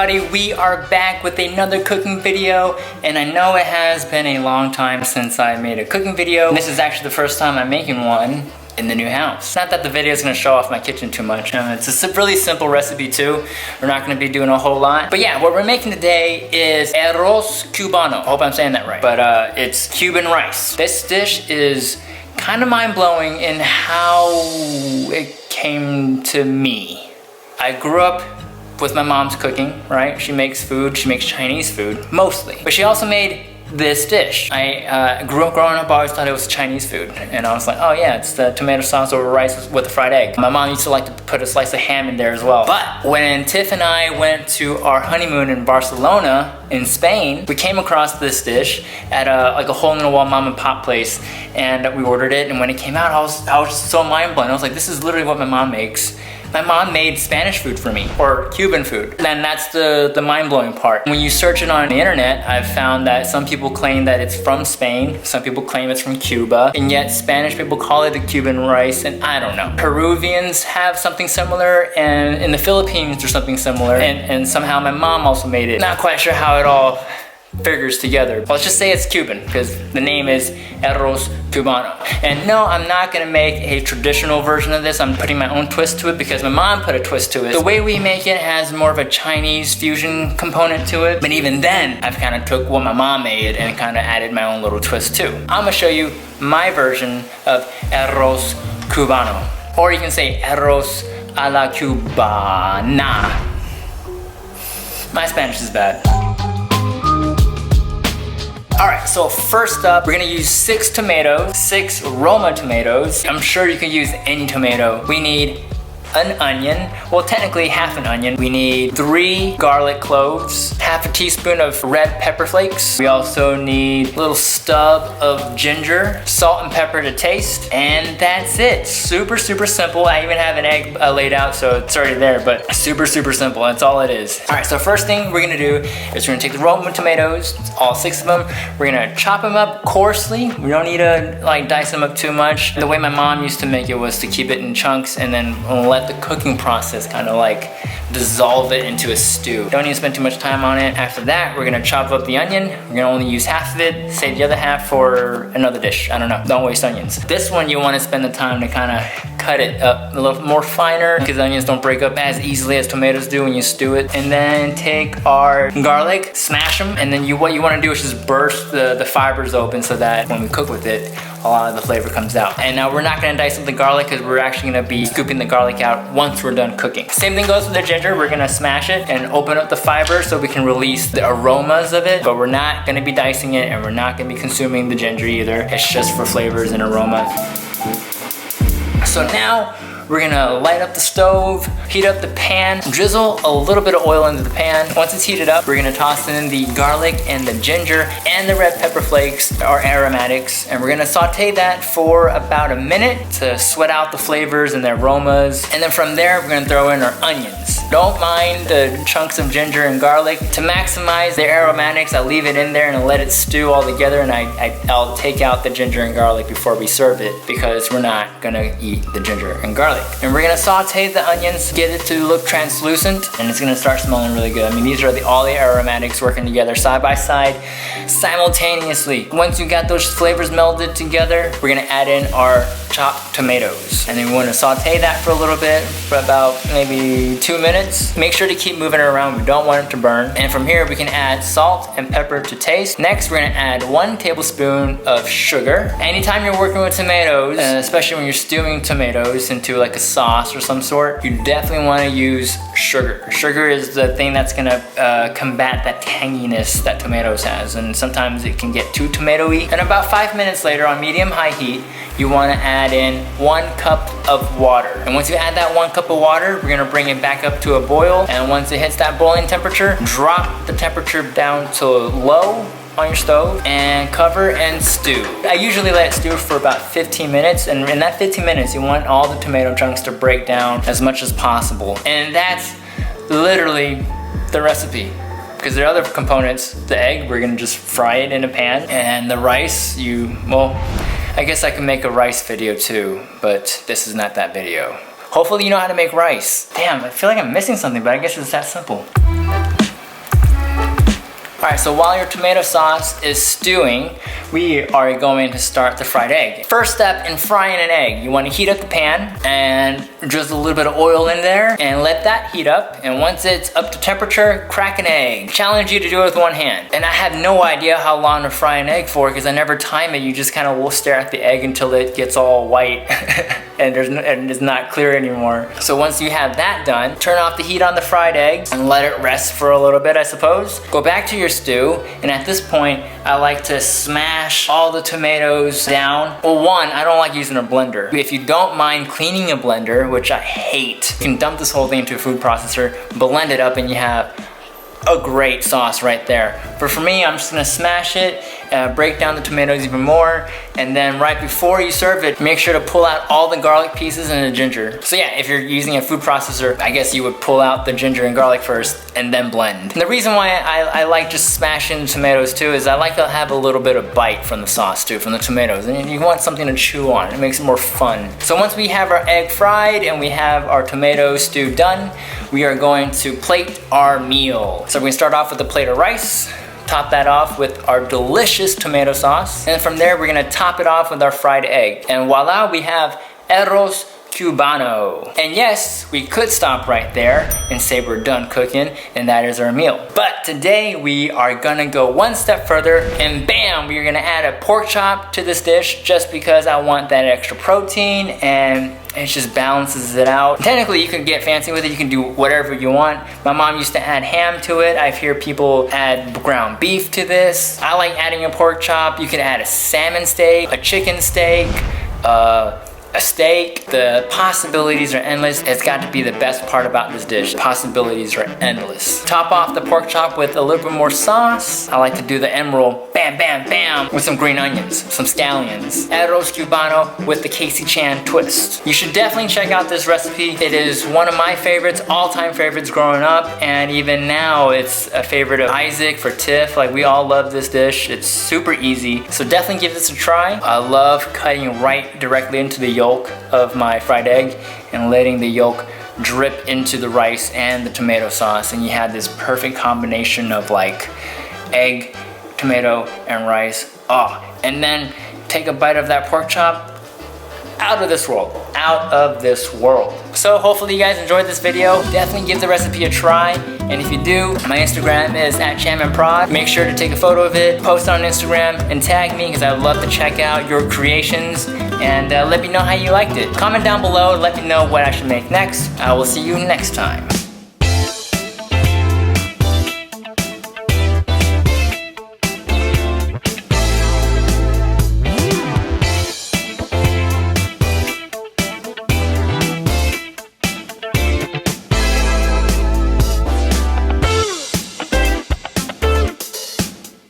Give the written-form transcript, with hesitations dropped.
everybody, we are back with another cooking video, and I know it has been a long time since I made a cooking video. This is actually the first time I'm making one in the new house. Not that the video is going to show off my kitchen too much. It's a really simple recipe too. We're not going to be doing a whole lot. But yeah, what we're making today is Arroz Cubano. I hope I'm saying that right. But it's Cuban rice. This dish is kind of mind-blowing in how it came to me. I grew up with my mom's cooking, right? She makes food, she makes Chinese food, mostly. But she also made this dish. I grew up growing up, I always thought it was Chinese food. And I was like, oh yeah, it's the tomato sauce over rice with a fried egg. My mom used to like to put a slice of ham in there as well. But when Tiff and I went to our honeymoon in Barcelona, in Spain, we came across this dish at like a hole-in-the-wall mom and pop place, and we ordered it, and when it came out, I was so mind-blown. I was like, this is literally what my mom makes. My mom made Spanish food for me, or Cuban food. And that's the mind-blowing part. When you search it on the internet, I've found that some people claim that it's from Spain, some people claim it's from Cuba, and yet Spanish people call it the Cuban rice, and I don't know. Peruvians have something similar, and in the Philippines there's something similar, and somehow my mom also made it. Not quite sure how it all figures together. Let's just say it's Cuban, because the name is Arroz Cubano. And no, I'm not gonna make a traditional version of this. I'm putting my own twist to it because my mom put a twist to it. The way we make it has more of a Chinese fusion component to it, but even then, I've kind of took what my mom made and kind of added my own little twist too. I'm gonna show you my version of Arroz Cubano. Or you can say Arroz a la Cubana. My Spanish is bad. Alright, so first up, we're gonna use 6 tomatoes, 6 Roma tomatoes. I'm sure you can use any tomato. We need an onion, well technically half an onion. We need 3 garlic cloves, half a teaspoon of red pepper flakes. We also need a little stub of ginger, salt and pepper to taste, and that's it. Super simple. I even have an egg laid out, so it's already there, but super simple. That's all it is. Alright, so first thing we're gonna do is we're gonna take the Roma tomatoes, all 6 of them. We're gonna chop them up coarsely. We don't need to like dice them up too much. The way my mom used to make it was to keep it in chunks and then let the cooking process kind of like dissolve it into a stew. Don't need to spend too much time on it. After that, we're gonna chop up the onion. We're gonna only use half of it, save the other half for another dish. I don't know, don't waste onions. This one you wanna spend the time to kind of cut it up a little more finer because onions don't break up as easily as tomatoes do when you stew it. And then take our garlic, smash them, and then what you wanna do is just burst the fibers open so that when we cook with it, a lot of the flavor comes out. And now we're not gonna dice up the garlic because we're actually gonna be scooping the garlic out once we're done cooking. Same thing goes with the ginger. We're gonna smash it and open up the fiber so we can release the aromas of it, but we're not gonna be dicing it and we're not gonna be consuming the ginger either. It's just for flavors and aroma. So now, we're gonna light up the stove, heat up the pan, drizzle a little bit of oil into the pan. Once it's heated up, we're gonna toss in the garlic and the ginger and the red pepper flakes, our aromatics, and we're gonna saute that for about a minute to sweat out the flavors and the aromas. And then from there, we're gonna throw in our onions. Don't mind the chunks of ginger and garlic. To maximize the aromatics, I leave it in there and let it stew all together, and I'll take out the ginger and garlic before we serve it because we're not gonna eat the ginger and garlic. And we're gonna saute the onions, get it to look translucent, and it's gonna start smelling really good. I mean, these are all the aromatics working together side by side, simultaneously. Once you got those flavors melded together, we're gonna add in our chopped tomatoes. And then we wanna saute that for a little bit, for about maybe 2 minutes. Make sure to keep moving it around, we don't want it to burn. And from here, we can add salt and pepper to taste. Next, we're gonna add 1 tablespoon of sugar. Anytime you're working with tomatoes, especially when you're stewing tomatoes into like a sauce or some sort, you definitely want to use sugar. Sugar is the thing that's gonna combat that tanginess that tomatoes has, and sometimes it can get too tomatoey. And about 5 minutes later on medium-high heat, you want to add in 1 cup of water. And once you add that 1 cup of water, we're gonna bring it back up to a boil, and once it hits that boiling temperature, drop the temperature down to low on your stove and cover and stew. I usually let it stew for about 15 minutes, and in that 15 minutes you want all the tomato chunks to break down as much as possible. And that's literally the recipe. Because there are other components. The egg, we're gonna just fry it in a pan, and the rice, well, I guess I can make a rice video too, but this is not that video. Hopefully you know how to make rice. Damn, I feel like I'm missing something, but I guess it's that simple. Alright, so while your tomato sauce is stewing, we are going to start the fried egg. First step in frying an egg, you want to heat up the pan and drizzle a little bit of oil in there and let that heat up. And once it's up to temperature, crack an egg. Challenge you to do it with one hand. And I have no idea how long to fry an egg for because I never time it. You just kind of will stare at the egg until it gets all white and it's not clear anymore. So once you have that done, turn off the heat on the fried eggs and let it rest for a little bit, I suppose. Go back to your stew, and at this point, I like to smash all the tomatoes down. Well, one, I don't like using a blender. If you don't mind cleaning a blender, which I hate, you can dump this whole thing into a food processor, blend it up, and you have a great sauce right there. But for me, I'm just gonna smash it, break down the tomatoes even more, and then right before you serve it, make sure to pull out all the garlic pieces and the ginger. So yeah, if you're using a food processor, I guess you would pull out the ginger and garlic first and then blend. And the reason why I like just smashing the tomatoes too is I like to have a little bit of bite from the sauce too, from the tomatoes. And you want something to chew on, it makes it more fun. So once we have our egg fried and we have our tomato stew done, we are going to plate our meal. So we're gonna start off with a plate of rice, top that off with our delicious tomato sauce, and from there we're gonna top it off with our fried egg. And voila, we have Arroz Cubano. And yes, we could stop right there and say we're done cooking and that is our meal. But today we are gonna go one step further and bam, we're gonna add a pork chop to this dish just because I want that extra protein and it just balances it out. Technically, you can get fancy with it. You can do whatever you want. My mom used to add ham to it. I've heard people add ground beef to this. I like adding a pork chop. You can add a salmon steak, a chicken steak, a steak. The possibilities are endless. It's got to be the best part about this dish. The possibilities are endless. Top off the pork chop with a little bit more sauce. I like to do the emerald, bam, bam, bam, with some green onions, some scallions. Arroz Cubano with the Casey Chan twist. You should definitely check out this recipe. It is one of my favorites, all-time favorites growing up, and even now it's a favorite of Isaac, for Tiff. Like, we all love this dish. It's super easy, so definitely give this a try. I love cutting right directly into the yolk of my fried egg and letting the yolk drip into the rice and the tomato sauce, and you have this perfect combination of like egg, tomato, and rice. Oh, and then take a bite of that pork chop. Out of this world, out of this world. So hopefully you guys enjoyed this video. Definitely give the recipe a try. And if you do, my Instagram is @ChamandProd. Make sure to take a photo of it, post it on Instagram, and tag me because I would love to check out your creations and let me know how you liked it. Comment down below and let me know what I should make next. I will see you next time.